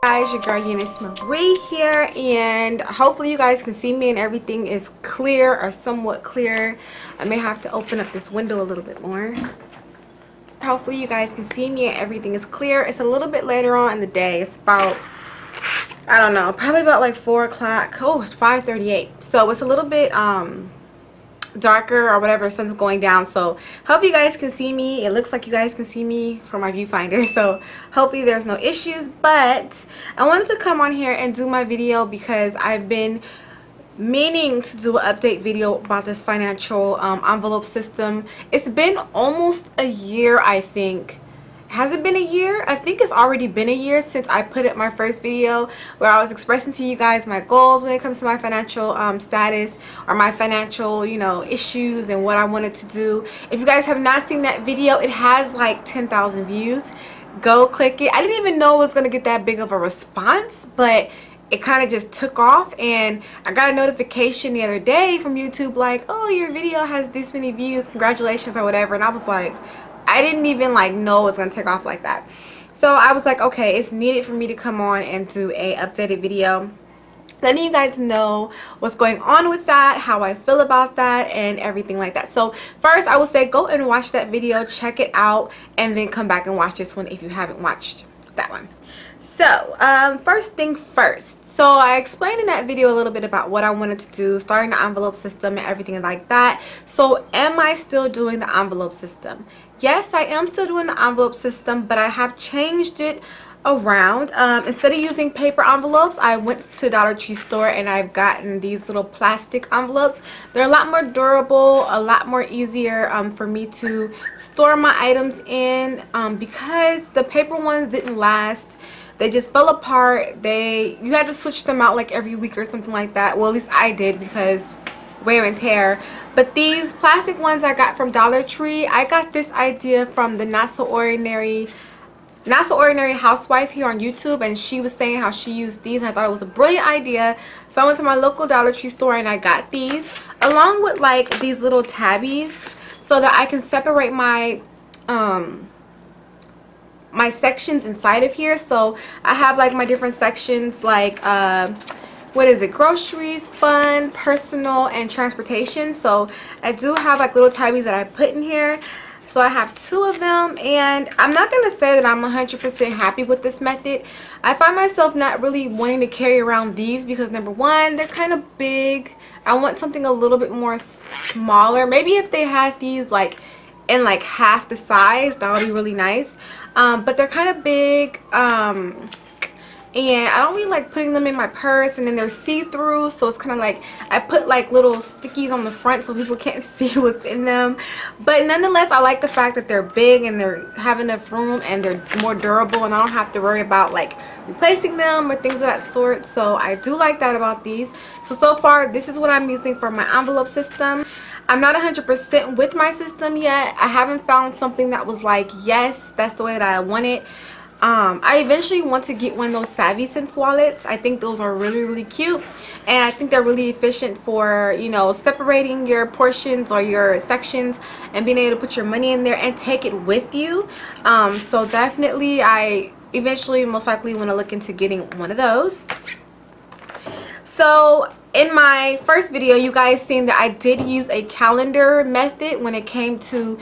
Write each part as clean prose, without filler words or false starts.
Guys, your girl Eunice Marie here, and hopefully you guys can see me and everything is clear or somewhat clear. I may have to open up this window a little bit more. Hopefully you guys can see me and everything is clear. It's a little bit later on in the day. It's about, I don't know, probably about like 4 o'clock. Oh, it's 5:38. So it's a little bit darker or whatever. The sun's going down, so hope you guys can see me. It looks like you guys can see me from my viewfinder, so hopefully there's no issues. But I wanted to come on here and do my video because I've been meaning to do an update video about this financial envelope system. It's been almost a year, I think. Has it been a year? I think it's already been a year since I put up my first video where I was expressing to you guys my goals when it comes to my financial status or my financial, you know, issues and what I wanted to do. If you guys have not seen that video, it has like 10,000 views. Go click it. I didn't even know it was going to get that big of a response, but it kind of just took off, and I got a notification the other day from YouTube like, oh, your video has this many views, congratulations or whatever. And I was like, I didn't even like know it was gonna take off like that. So I was like, okay, it's needed for me to come on and do a updated video, letting you guys know what's going on with that, how I feel about that, and everything like that. So first I will say go and watch that video, check it out, and then come back and watch this one if you haven't watched that one. So first thing first, so I explained in that video a little bit about what I wanted to do, starting the envelope system and everything like that. So am I still doing the envelope system? Yes, I am still doing the envelope system, but I have changed it around. Instead of using paper envelopes, I went to Dollar Tree store and I've gotten these little plastic envelopes. They're a lot more durable, a lot more easier for me to store my items in, because the paper ones didn't last. They just fell apart. You had to switch them out like every week or something like that. Well, at least I did because wear and tear. But these plastic ones I got from Dollar Tree. I got this idea from the Not So Ordinary Housewife here on YouTube, and she was saying how she used these, and I thought it was a brilliant idea. So I went to my local Dollar Tree store and I got these along with like these little tabbies so that I can separate my my sections inside of here. So I have like my different sections, like what is it, groceries, fun, personal, and transportation. So I do have like little tabbies that I put in here. So I have 2 of them, and I'm not going to say that I'm 100% happy with this method. I find myself not really wanting to carry around these because, number one, they're kind of big. I want something a little bit more smaller. Maybe if they had these like in like half the size, that would be really nice. But they're kind of big, and I don't really like putting them in my purse, and then they're see-through, so it's kind of like I put like little stickies on the front so people can't see what's in them. But nonetheless, I like the fact that they're big and they're have enough room and they're more durable, and I don't have to worry about like replacing them or things of that sort. So I do like that about these. So far this is what I'm using for my envelope system. I'm not 100% with my system yet. I haven't found something that was like, yes, that's the way that I want it. I eventually want to get one of those Savvy Sense wallets. I think those are really, really cute, and I think they're really efficient for, you know, separating your portions or your sections and being able to put your money in there and take it with you. So definitely I eventually most likely want to look into getting one of those. So in my first video, you guys seen that I did use a calendar method when it came to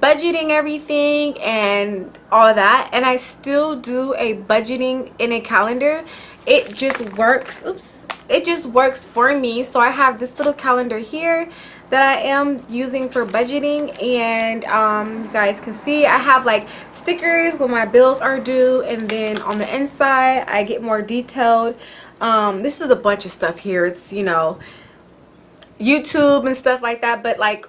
budgeting everything and all of that, and I still do a budgeting in a calendar. It just works. Oops, it just works for me. So I have this little calendar here that I am using for budgeting, and you guys can see I have like stickers when my bills are due, and then on the inside I get more detailed. This is a bunch of stuff here. It's, you know, YouTube and stuff like that, but like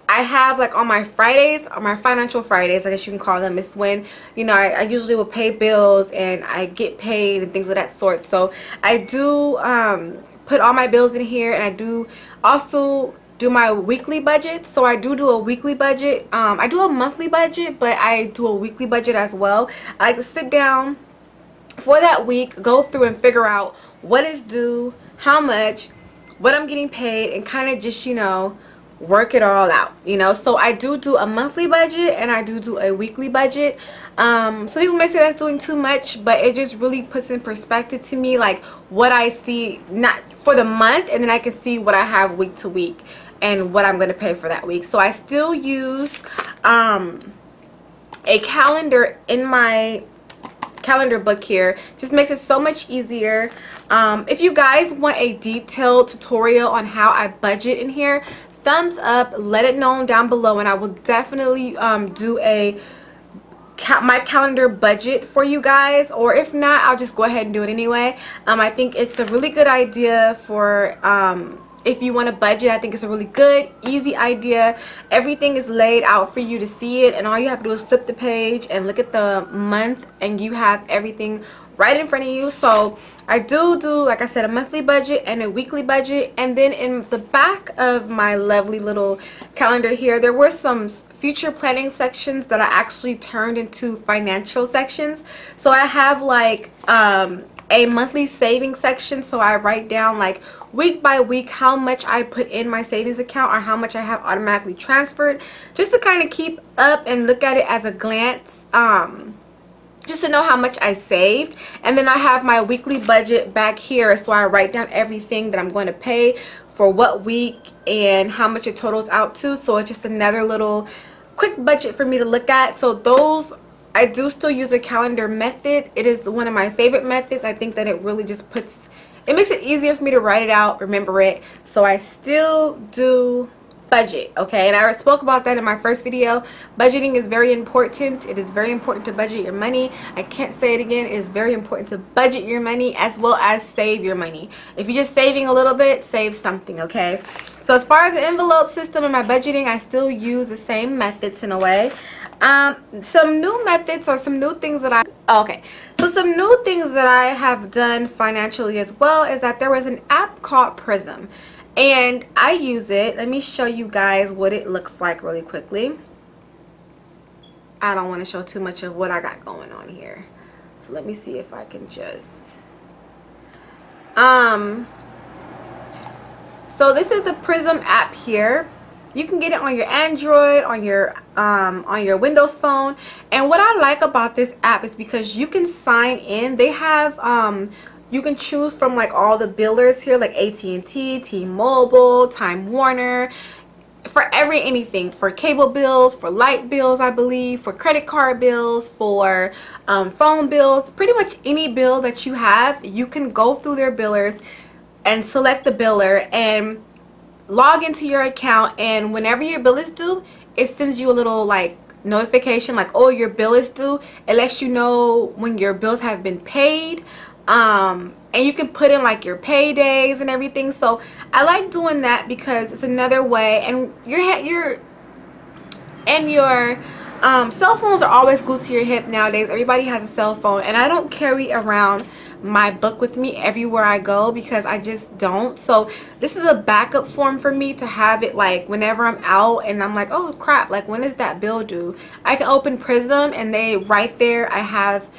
I have like on my Fridays, on my financial Fridays, I guess you can call them, it's when, you know, I usually will pay bills and I get paid and things of that sort. So I do put all my bills in here, and I do also do my weekly budget. So I do a weekly budget. I do a monthly budget, but I do a weekly budget as well. I like to sit down for that week, go through and figure out what is due, how much, what I'm getting paid, and kind of just, you know, work it all out, you know. So I do a monthly budget and I do a weekly budget. Some people may say that's doing too much, but it just really puts in perspective to me like what I see, not for the month, and then I can see what I have week to week and what I'm going to pay for that week. So I still use a calendar in my calendar book here. Just makes it so much easier. If you guys want a detailed tutorial on how I budget in here, thumbs up, let it know down below, and I will definitely do my calendar budget for you guys. Or if not, I'll just go ahead and do it anyway. I think it's a really good idea for if you want to budget. I think it's a really good, easy idea. Everything is laid out for you to see it, and all you have to do is flip the page and look at the month, and you have everything right in front of you. So I do, like I said, a monthly budget and a weekly budget. And then in the back of my lovely little calendar here, there were some future planning sections that I actually turned into financial sections. So I have like a monthly savings section, so I write down like week by week how much I put in my savings account or how much I have automatically transferred, just to kind of keep up and look at it as a glance, just to know how much I saved. And then I have my weekly budget back here, so I write down everything that I'm going to pay for what week and how much it totals out to. So it's just another little quick budget for me to look at. So those, I do still use a calendar method. It is one of my favorite methods. I think that it really just makes it easier for me to write it out, remember it. So I still do budget, okay? And I spoke about that in my first video. Budgeting is very important. It is very important to budget your money. I can't say it again. It is very important to budget your money as well as save your money. If you're just saving a little bit, save something, okay? So as far as the envelope system and my budgeting, I still use the same methods in a way. Some new methods or some new things that some new things that I have done financially as well is that there was an app called Prism, and I use it. Let me show you guys what it looks like really quickly. I don't want to show too much of what I got going on here, so let me see if I can just so this is the Prism app here. You can get it on your Android, on your Windows phone. And what I like about this app is because you can sign in. They have you can choose from like all the billers here, like AT&T, T-Mobile, Time Warner, for anything, for cable bills, for light bills, I believe, for credit card bills, for phone bills. Pretty much any bill that you have, you can go through their billers and select the biller and log into your account, and whenever your bill is due, it sends you a little like notification like, oh, your bill is due. It lets you know when your bills have been paid, and you can put in like your paydays and everything. So I like doing that because it's another way. And your cell phones are always glued to your hip nowadays. Everybody has a cell phone, and I don't carry around my book with me everywhere I go because I just don't. So this is a backup form for me to have it like whenever I'm out and I'm like, oh crap, like when is that bill due? I can open Prism and right there I have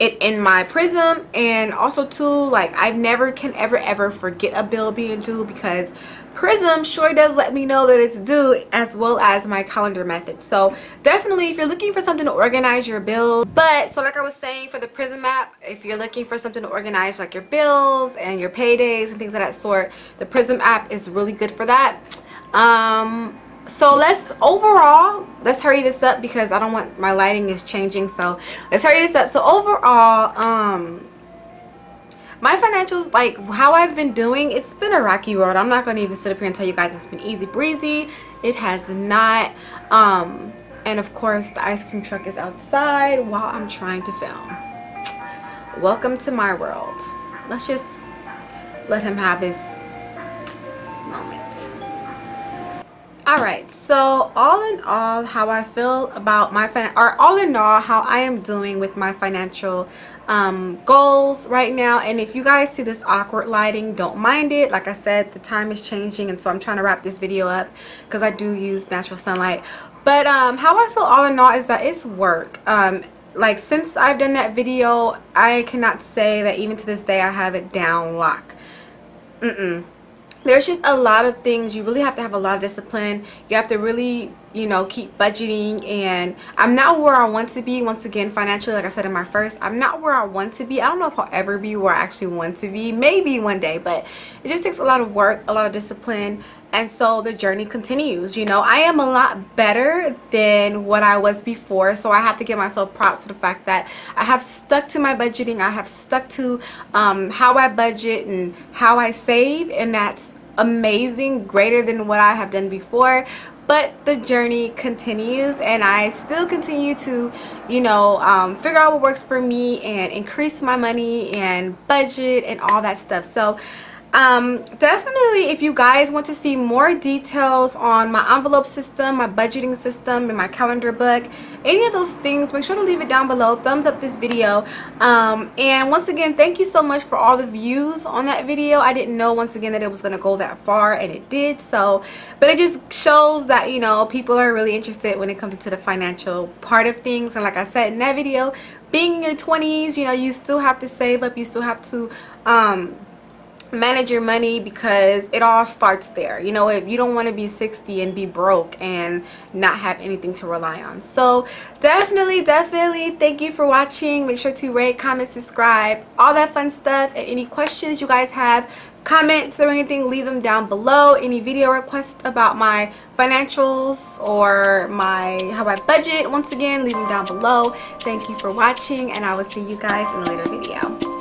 it in my Prism. And also too, like I never can ever forget a bill being due because Prism sure does let me know that it's due, as well as my calendar method. So definitely if you're looking for something to organize your bills, so like I was saying, for the Prism app, if you're looking for something to organize like your bills and your paydays and things of that sort, the Prism app is really good for that. So let's hurry this up because I don't want, my lighting is changing, so let's hurry this up. So overall, my financials, like how I've been doing, it's been a rocky road. I'm not going to even sit up here and tell you guys it's been easy breezy. It has not. And of course the ice cream truck is outside while I'm trying to film. Welcome to my world. Let's just let him have his moment. Alright, so all in all, how I feel about my all in all, how I am doing with my financial goals right now. And if you guys see this awkward lighting, don't mind it. Like I said, the time is changing, and so I'm trying to wrap this video up because I do use natural sunlight. But how I feel all in all is that it's work. Like since I've done that video, I cannot say that even to this day I have it down lock. there's just a lot of things. You really have to have a lot of discipline. You have to really, you know, keep budgeting. And I'm not where I want to be. Once again, financially, like I said in my first, I'm not where I want to be. I don't know if I'll ever be where I actually want to be. Maybe one day, but it just takes a lot of work, a lot of discipline. And so the journey continues. You know, I am a lot better than what I was before. So I have to give myself props to the fact that I have stuck to my budgeting. I have stuck to how I budget and how I save. And that's amazing, greater than what I have done before. But the journey continues, and I still continue to, you know, figure out what works for me and increase my money and budget and all that stuff. So definitely, if you guys want to see more details on my envelope system, my budgeting system, and my calendar book, any of those things, make sure to leave it down below. Thumbs up this video. And once again, thank you so much for all the views on that video. I didn't know, once again, that it was going to go that far, and it did. So, but it just shows that, you know, people are really interested when it comes to the financial part of things. And like I said in that video, being in your 20s, you know, you still have to save up. You still have to manage your money, because it all starts there. You know, if you don't want to be 60 and be broke and not have anything to rely on. So definitely thank you for watching. Make sure to rate, comment, subscribe, all that fun stuff. And any questions you guys have, comments or anything, leave them down below. Any video requests about my financials or my how I budget, once again, leave them down below. Thank you for watching, and I will see you guys in a later video.